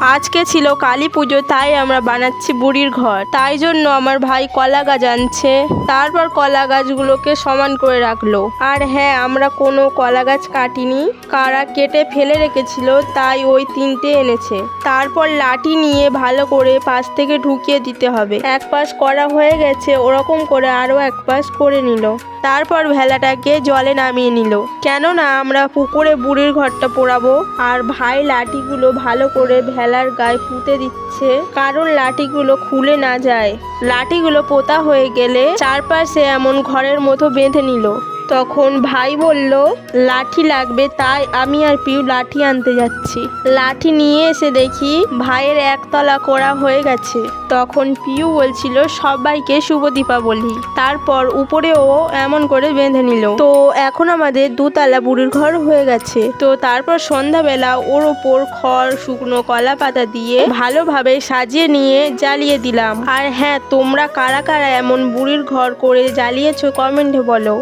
আজকে ছিল কালী পুজো, তাই আমরা বানাচ্ছি বুড়ির ঘর। তাই জন্য আমার ভাই কলা গাছ আনছে, তারপর কলা গাছগুলোকে সমান করে রাখলো। আর হ্যাঁ, আমরা কোনো কলা গাছ কাটিনি, কারা কেটে ফেলে রেখেছিল, তাই ওই 3টে এনেছে। তারপর লাঠি নিয়ে ভালো করে পাশ থেকে ঢুকিয়ে দিতে হবে। এক পাশ করা হয়ে গেছে, ওরকম করে আরো এক পাশ করে নিল। তারপর ভেলাটাকে জলে নামিয়ে নিল, কেননা আমরা পুকুরে বুড়ির ঘরটা পোড়াবো। আর ভাই লাঠিগুলো ভালো করে ভেলার গায়ে পুঁতে দিচ্ছে, কারণ লাঠিগুলো খুলে না যায়। লাঠিগুলো পোতা হয়ে গেলে চারপাশে এমন ঘরের মতো বেঁধে নিল। তখন ভাই বলল লাঠি লাগবে, তাই আমি আর পিউ লাঠি আনতে যাচ্ছি। লাঠি নিয়ে এসে দেখি ভাইয়ের একতলা করা হয়ে গেছে। তখন পিউ বলছিল সবাইকে শুভ দীপাবলি, তারপর উপরেও এমন করে বেঁধে নিল। তো এখন আমাদের 2তলা বুড়ির ঘর হয়ে গেছে। তো তারপর সন্ধ্যাবেলা ওর ওপর খড়, শুকনো কলা পাতা দিয়ে ভালোভাবে সাজিয়ে নিয়ে জ্বালিয়ে দিলাম। আর হ্যাঁ, তোমরা কারা কারা এমন বুড়ির ঘর করে জ্বালিয়েছো কমেন্টে বলো।